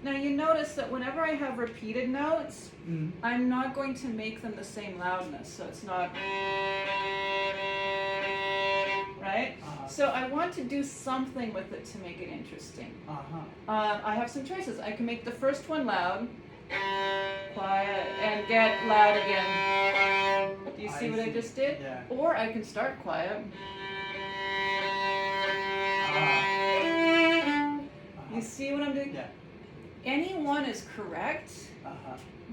Now you notice that whenever I have repeated notes, I'm not going to make them the same loudness, so it's not, right? So I want to do something with it to make it interesting. I have some choices. I can make the first one loud, quiet, and get loud again. Do you see what I just did? Yeah. Or I can start quiet. You see what I'm doing? Yeah. Any one is correct,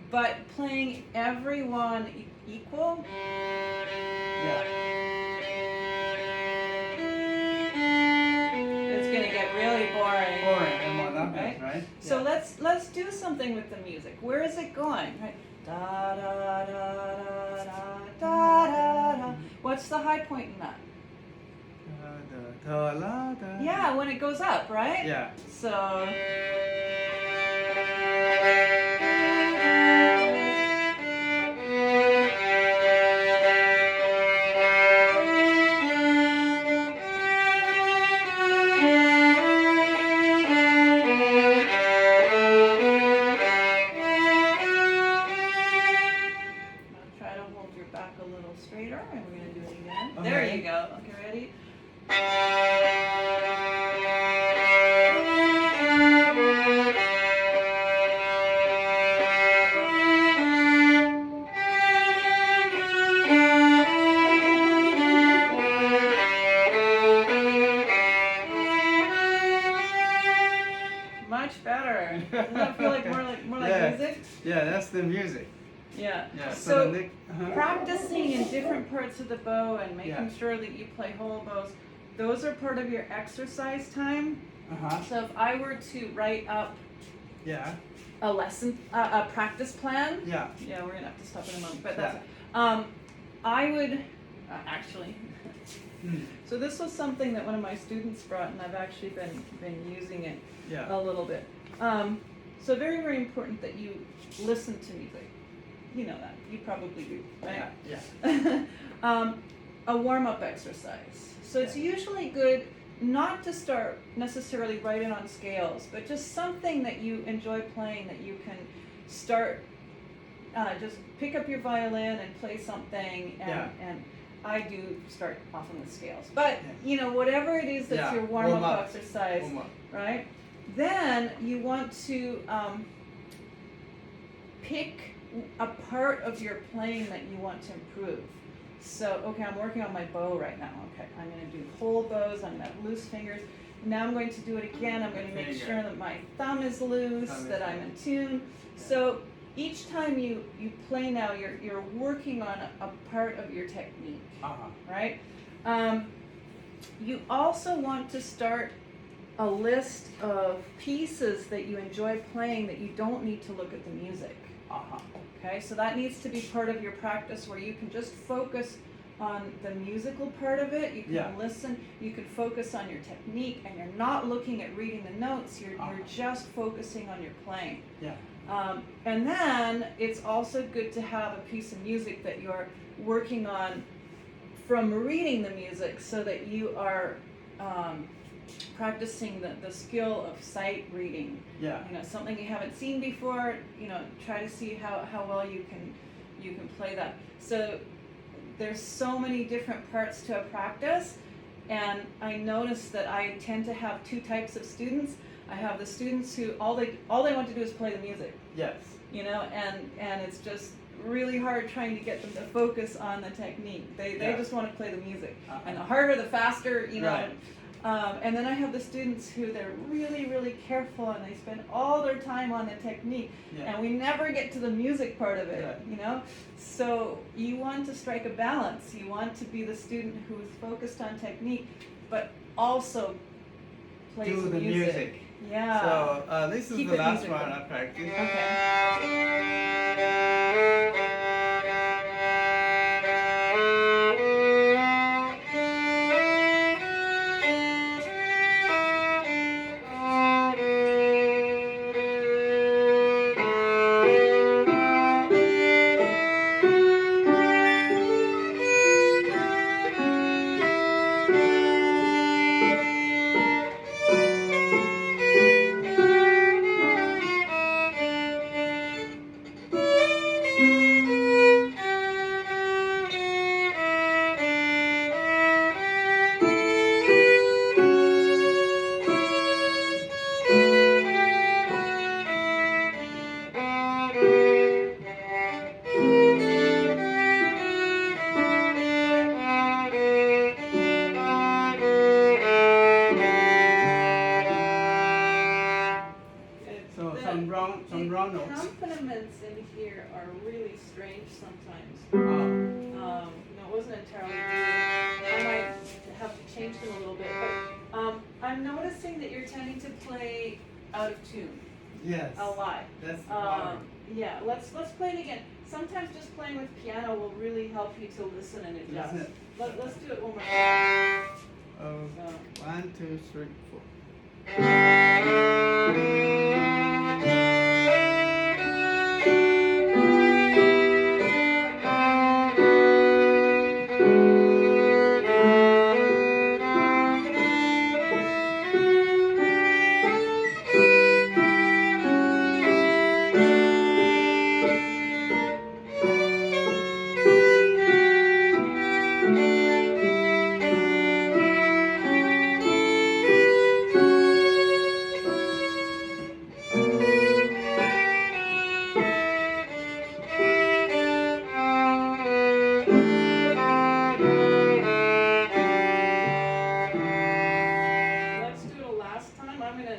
but playing every one equal. Yeah. It's gonna get really boring. Boring and monotonous, right? So let's do something with the music. Where is it going? Right? Da da da da da da da da. What's the high point in that? Yeah, when it goes up, right? Yeah. So. Try to hold your back a little straighter, and we're going to do it again. Okay. There you go. Okay, ready? Much better. Doesn't that feel like more like music? Yeah, that's the music. Yeah. Yeah. So practicing in different parts of the bow and making sure that you play whole bows, those are part of your exercise time. So if I were to write up a lesson, a practice plan. Yeah, we're gonna have to stop in a moment, but that's I would actually. So this was something that one of my students brought, and I've actually been using it a little bit. So very, very important that you listen to music. You know that. You probably do, right? Yeah. A warm-up exercise. So it's usually good not to start necessarily writing on scales, but just something that you enjoy playing that you can start, just pick up your violin and play something, and I do start often with scales. But, you know, whatever it is that's your warm-up exercise, right? Then you want to pick a part of your playing that you want to improve. So, okay, I'm working on my bow right now. Okay, I'm going to do whole bows. I'm going to have loose fingers. Now I'm going to do it again. I'm going to make sure that my thumb is loose, that I'm in tune. So each time you play now, you're working on a part of your technique, right? You also want to start a list of pieces that you enjoy playing that you don't need to look at the music. Okay, so that needs to be part of your practice where you can just focus on the musical part of it. You can listen, you can focus on your technique, and you're not looking at reading the notes, you're just focusing on your playing. And then it's also good to have a piece of music that you're working on from reading the music so that you are practicing the skill of sight reading. You know, something you haven't seen before, you know, try to see how well you can play that. So there's so many different parts to a practice, and I notice that I tend to have two types of students. I have the students who all they want to do is play the music. You know, and it's just really hard trying to get them to focus on the technique. They just want to play the music. And the harder, the faster, you know. And then I have the students who they're really, really careful, and they spend all their time on the technique, and we never get to the music part of it, you know? So you want to strike a balance. You want to be the student who is focused on technique, but also plays the music. Yeah. So this is the last one I practice. Okay. some round notes. Accompaniments in here are really strange sometimes. Oh. No, it wasn't entirely due. I might have to change them a little bit, but I'm noticing that you're tending to play out of tune. Yes. A lot. That's the problem. Yeah, let's play it again. Sometimes just playing with piano will really help you to listen and adjust. Let's do it one more time. Oh, 1, 2, 3, 4.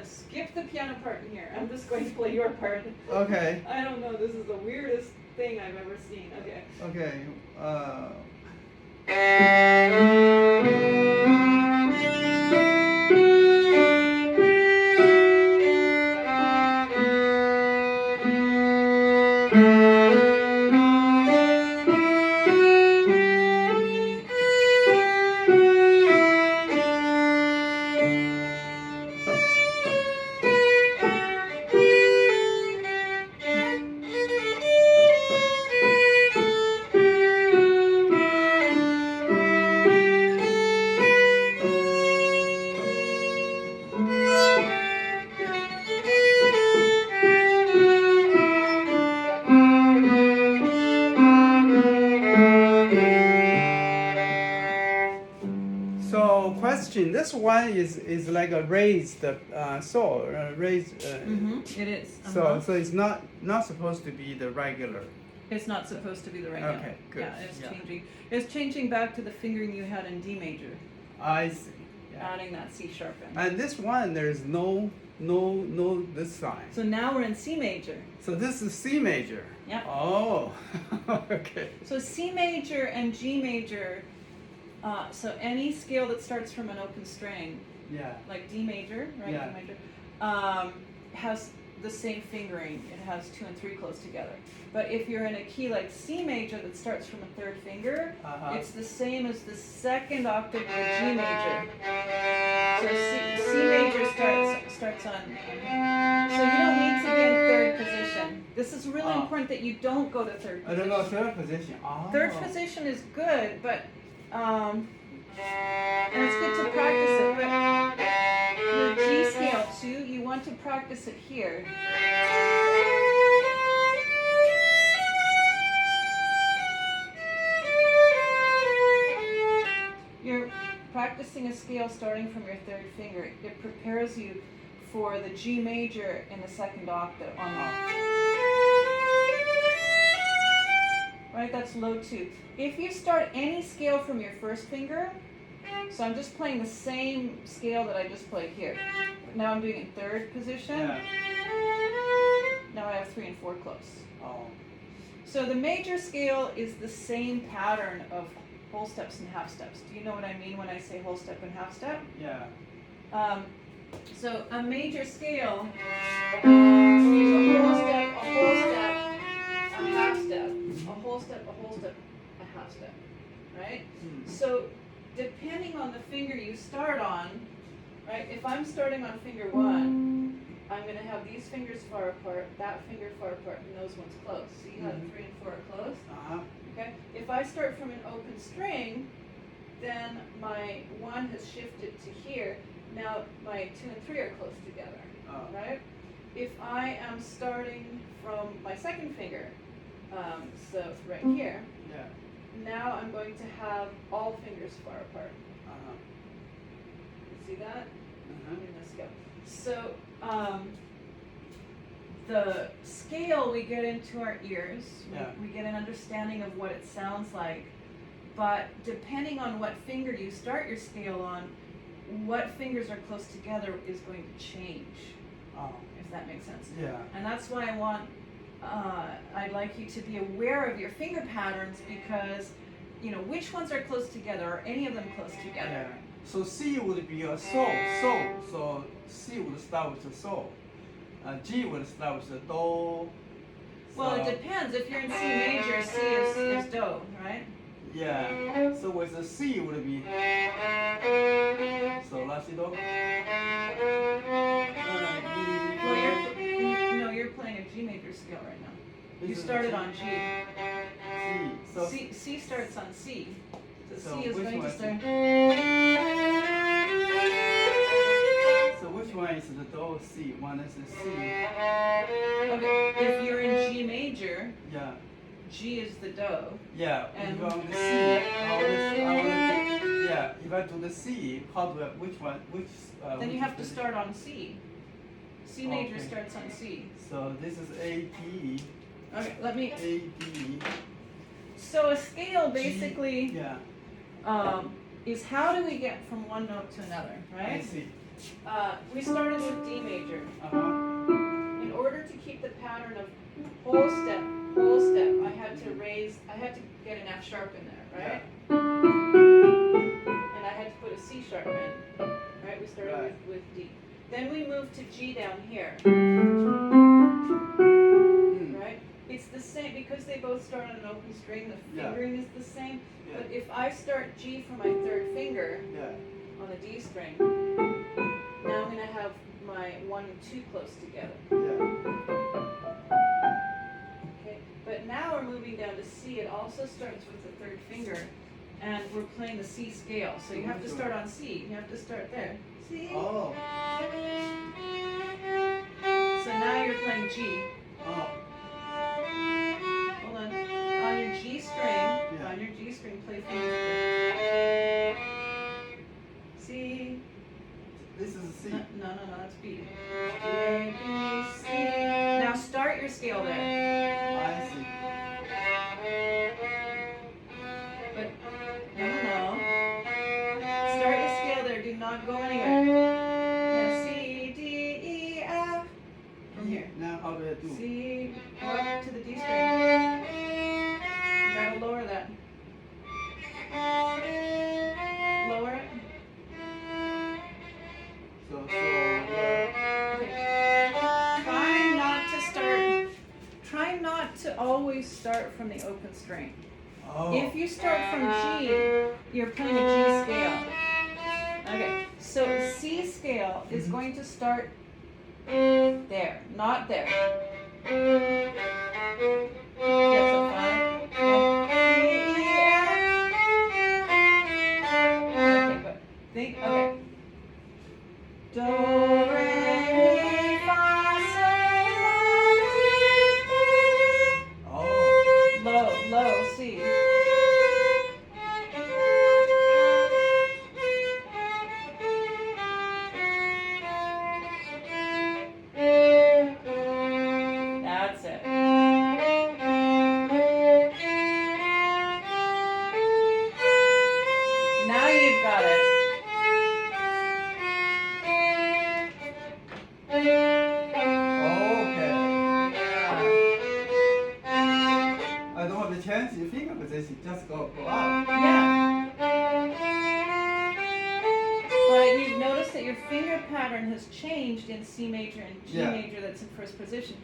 Skip the piano part in here. I'm just going to play your part. Okay. I don't know. This is the weirdest thing I've ever seen. Okay. Okay. So question, this one is like a raised saw, raised. It is. So it's not supposed to be the regular. It's not supposed to be the regular. Okay, good. Yeah, it's changing. It's changing back to the fingering you had in D major. I see. Yeah. Adding that C sharp in. And this one there is no this sign. So now we're in C major. So this is C major. Yeah. Oh, okay. So C major and G major. So any scale that starts from an open string, like D major, right? Yeah. D major, has the same fingering. It has 2 and 3 close together. But if you're in a key like C major that starts from a 3rd finger, it's the same as the 2nd octave of G major. So C major starts on. So you don't need to be in 3rd position. This is really important that you don't go to 3rd position. I don't know 3rd position. 3rd position is good, but and it's good to practice it. But your G scale too, you want to practice it here. You're practicing a scale starting from your 3rd finger. It prepares you for the G major in the 2nd octave on right, that's low 2. If you start any scale from your 1st finger, so I'm just playing the same scale that I just played here. Now I'm doing it in 3rd position. Yeah. Now I have 3 and 4 close. Oh. So the major scale is the same pattern of whole steps and half steps. Do you know what I mean when I say whole step and half step? Yeah. So a major scale is a whole step, a half step, a whole step, a half step, right? So depending on the finger you start on, right? If I'm starting on finger 1, I'm going to have these fingers far apart, that finger far apart, and those ones close. See how 3 and 4 are close? Okay. If I start from an open string, then my 1 has shifted to here. Now my 2 and 3 are close together, right? If I am starting from my 2nd finger, so right here, now I'm going to have all fingers far apart. You see that? In this scale. So the scale, we get into our ears, we get an understanding of what it sounds like, but depending on what finger you start your scale on, what fingers are close together is going to change. if that makes sense. Yeah. And that's why I'd like you to be aware of your finger patterns because, you know, which ones are close together or any of them close together. Yeah. So C would be a sol. So C would start with the sol. G would start with the do. Well, it depends. If you're in C major, C is do, right? Yeah. So with the C would be so la si do. Well, you're playing a G major scale right now. You started on G. C. So C starts on C. So So C is which going to one? start. So which one is the do C? One is the C. Okay, if you're in G major, Yeah. G is the do. Yeah. And if I'm the C, yeah. If I do the C, how do I? Which one? Which? Then you have to start on C. C major Okay. starts on C. So this is A D. Okay, let me. A D. So a scale basically Yeah. is how do we get from one note to another, I right? see. We started with D major. Uh-huh. In order to keep the pattern of whole step, I had to get an F sharp in there, right? And I had to put a C sharp in, right? We started Right. with D. Then we moved to G down here, right? It's the same, because they both start on an open string, the fingering is the same. Yeah. But if I start G for my third finger Yeah. on the D string, now I'm going to have my 1 and 2 close together. Yeah. Okay, but now we're moving down to C. It also starts with the third finger, and we're playing the C scale. So you have to start on C. You have to start there. C. Oh. So now you're playing G. Oh. Hold on. On your G string, play fingers. C. This is C. No, that's B. A, B, C. Now start your scale there. I see. But no. Start your scale there. Do not go anywhere. Now C, D, E, F. From here. Now how do I do? C, up to the D string. You gotta lower that. Lower it. Try not to always start from the open string. Oh. If you start from G, you're playing a G scale. Okay, so C scale is going to start there, not there. That's a 5. Yeah. E, F. Okay, but think, okay. Do, re, mi, fa, sol, la, Oh. low, C. That's it. Now you've got it. I don't have to change the finger position, just go up. Yeah. But you've noticed that your finger pattern has changed in C major and G major that's in first position.